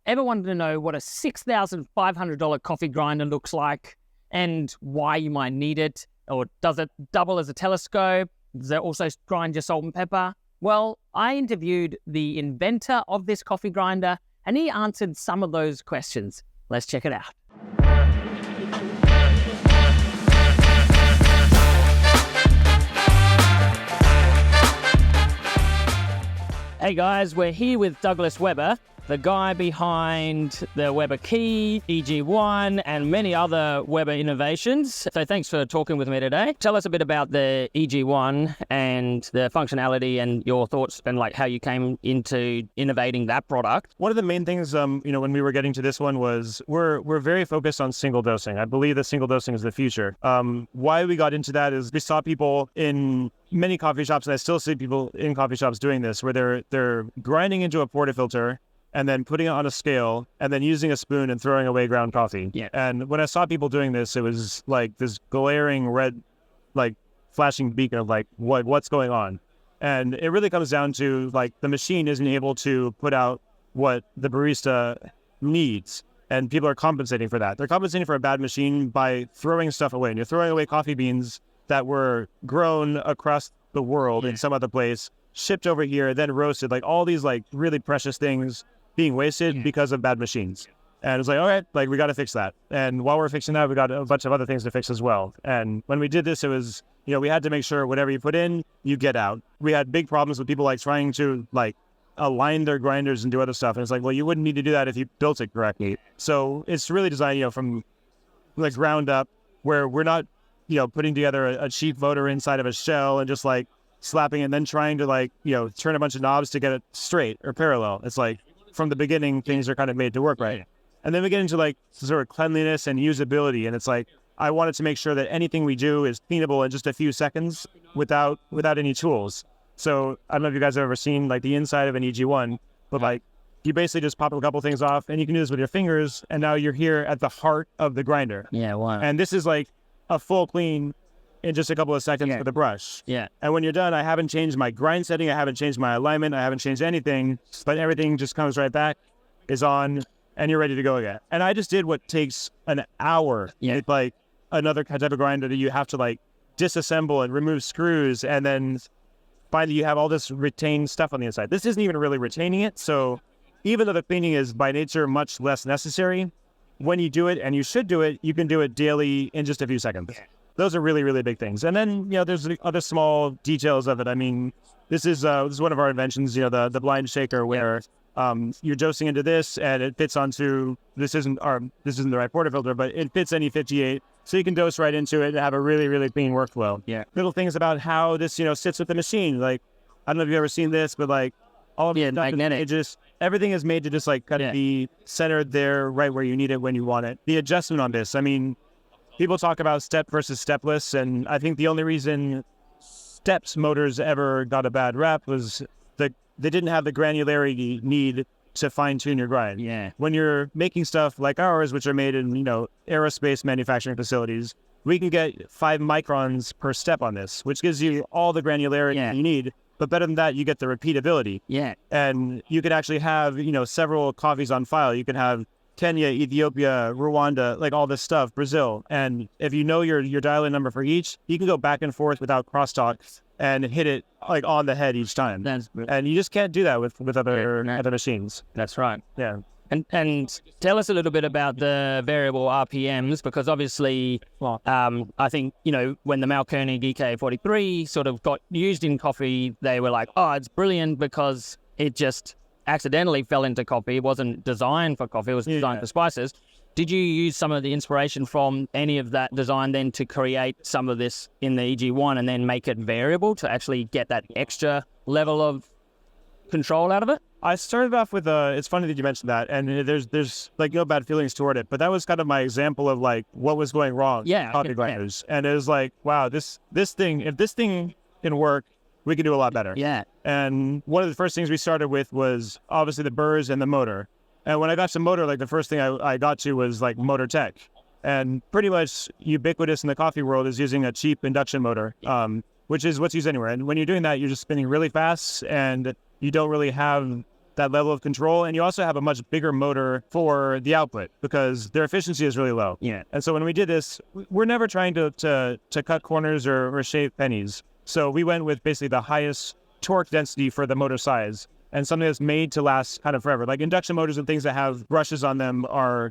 Ever wanted to know what a $6,500 coffee grinder looks like and why you might need it? Or does it double as a telescope? Does it also grind your salt and pepper? Well, I interviewed the inventor of this coffee grinder and he answered some of those questions. Let's check it out. Hey guys, we're here with Douglas Weber, the guy behind the Weber Key, EG-1, and many other Weber innovations. So thanks for talking with me today. Tell us a bit about the EG-1 and the functionality and your thoughts and like how you came into innovating that product. One of the main things, when we were getting to this one was we're very focused on single dosing. I believe that single dosing is the future. Why we got into that is we saw people in many coffee shops, and I still see people in coffee shops doing this, where they're grinding into a portafilter and then putting it on a scale and then using a spoon and throwing away ground coffee. Yeah. And when I saw people doing this, it was like this glaring red, like flashing beacon of like, what's going on? And it really comes down to like the machine isn't able to put out what the barista needs. And people are compensating for that. They're compensating for a bad machine by throwing stuff away. And you're throwing away coffee beans that were grown across the world in some other place, shipped over here, then roasted, like all these like really precious things being wasted because of bad machines. And it's like, all right, like we got to fix that. And while we're fixing that, we got a bunch of other things to fix as well. And when we did this, it was, we had to make sure whatever you put in, you get out. We had big problems with people like trying to like align their grinders and do other stuff. And it's like, well, you wouldn't need to do that if you built it correctly. So it's really designed, from like ground up, where we're not putting together a cheap motor inside of a shell and just like slapping it and then trying to like, turn a bunch of knobs to get it straight or parallel. It's like from the beginning, things are kind of made to work right. And then we get into like sort of cleanliness and usability. And it's like, I wanted to make sure that anything we do is cleanable in just a few seconds without any tools. So I don't know if you guys have ever seen like the inside of an EG-1, but like you basically just pop a couple things off and you can do this with your fingers. And now you're here at the heart of the grinder. Yeah, wow. And this is like a full clean in just a couple of seconds with a brush. Yeah. And when you're done, I haven't changed my grind setting. I haven't changed my alignment. I haven't changed anything, but everything just comes right back, is on, and you're ready to go again. And I just did what takes an hour. Yeah. It's like another type of grinder that you have to like disassemble and remove screws. And then finally you have all this retained stuff on the inside. This isn't even really retaining it. So even though the cleaning is by nature much less necessary, when you do it, and you should do it, you can do it daily in just a few seconds. Those are really, really big things. And then, there's the other small details of it. I mean, this is one of our inventions, the blind shaker, where you're dosing into this and it fits onto, this isn't the right portafilter, but it fits any 58. So you can dose right into it and have a really, really clean workflow. Yeah. Little things about how this, sits with the machine. Like, I don't know if you've ever seen this, but like, all of magnetic. Everything is made to just like kind of be centered there, right where you need it when you want it. The adjustment on this, I mean, people talk about step versus stepless, and I think the only reason steps motors ever got a bad rap was that they didn't have the granularity need to fine tune your grind. Yeah. When you're making stuff like ours, which are made in aerospace manufacturing facilities, we can get 5 microns per step on this, which gives you all the granularity you need. But better than that, you get the repeatability. Yeah. And you could actually have, several coffees on file. You can have Kenya, Ethiopia, Rwanda, like all this stuff, Brazil. And if you know your dial-in number for each, you can go back and forth without crosstalk and hit it like on the head each time. And you just can't do that with other machines. That's right. Yeah. And tell us a little bit about the variable RPMs, because obviously, I think, when the Malkoenig EK43 sort of got used in coffee, they were like, oh, it's brilliant because it just accidentally fell into coffee. It wasn't designed for coffee. It was designed for spices. Did you use some of the inspiration from any of that design then to create some of this in the EG-1 and then make it variable to actually get that extra level of control out of it? I started off with it's funny that you mentioned that, and there's like no bad feelings toward it, but that was kind of my example of like what was going wrong. Yeah, coffee grinders, and it was like, wow, this thing, if this thing can work, we can do a lot better. Yeah. And one of the first things we started with was obviously the burrs and the motor. And when I got to motor, like the first thing I got to was like motor tech, and pretty much ubiquitous in the coffee world is using a cheap induction motor, which is what's used anywhere. And when you're doing that, you're just spinning really fast, and you don't really have that level of control. And you also have a much bigger motor for the output because their efficiency is really low. Yeah. And so when we did this, we're never trying to cut corners or shave pennies. So we went with basically the highest torque density for the motor size and something that's made to last kind of forever. Like induction motors and things that have brushes on them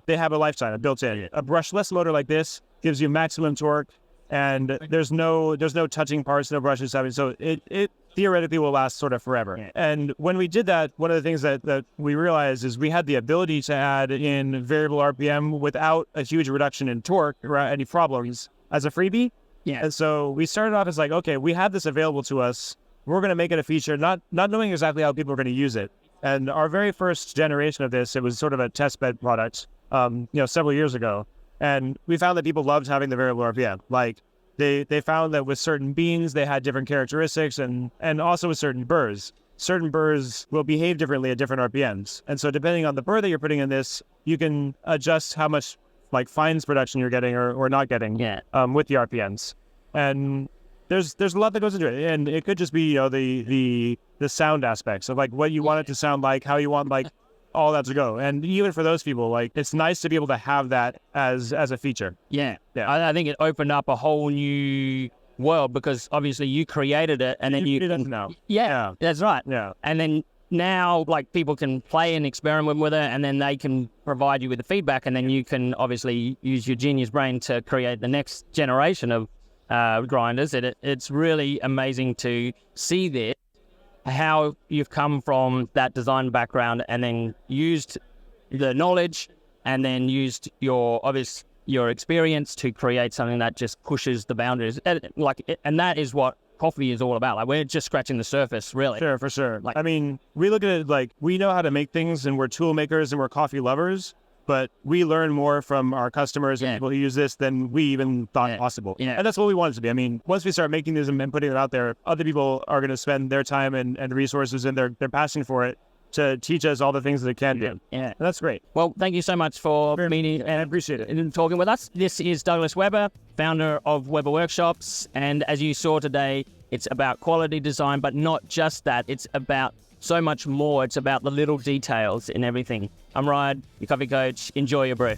they have a lifetime built in. Yeah. A brushless motor like this gives you maximum torque, and there's no touching parts, no brushes having. So it theoretically will last sort of forever. Yeah. And when we did that, one of the things that we realized is we had the ability to add in variable RPM without a huge reduction in torque or any problems as a freebie. Yeah. And so we started off as like, okay, we have this available to us. We're going to make it a feature, not knowing exactly how people are going to use it. And our very first generation of this, it was sort of a test bed product, several years ago. And we found that people loved having the variable RPM. Like they found that with certain beans, they had different characteristics and also with certain burrs. Certain burrs will behave differently at different RPMs. And so depending on the burr that you're putting in this, you can adjust how much like fines production you're getting or not getting with the RPMs. And there's a lot that goes into it. And it could just be, the sound aspects of like what you want it to sound like, how you want like all that to go. And even for those people, like it's nice to be able to have that as a feature. Yeah. I think it opened up a whole new world because obviously you created it and then it doesn't now. Yeah, that's right. Yeah. And then now like people can play and experiment with it and then they can provide you with the feedback and then you can obviously use your genius brain to create the next generation of grinders. It's really amazing to see this, how you've come from that design background and then used the knowledge and then used your experience to create something that just pushes the boundaries. And that is what coffee is all about. Like we're just scratching the surface, really. Sure, for sure. I mean, we look at it like we know how to make things and we're tool makers and we're coffee lovers, but we learn more from our customers and people who use this than we even thought possible. Yeah. And that's what we want it to be. I mean, once we start making this and putting it out there, other people are going to spend their time and resources and their passion for it to teach us all the things that it can do. Yeah. And that's great. Well, thank you so much for meeting and I appreciate it and talking with us. This is Douglas Weber, founder of Weber Workshops. And as you saw today, it's about quality design, but not just that. It's about so much more. It's about the little details in everything. I'm Ryde, your coffee coach. Enjoy your brew.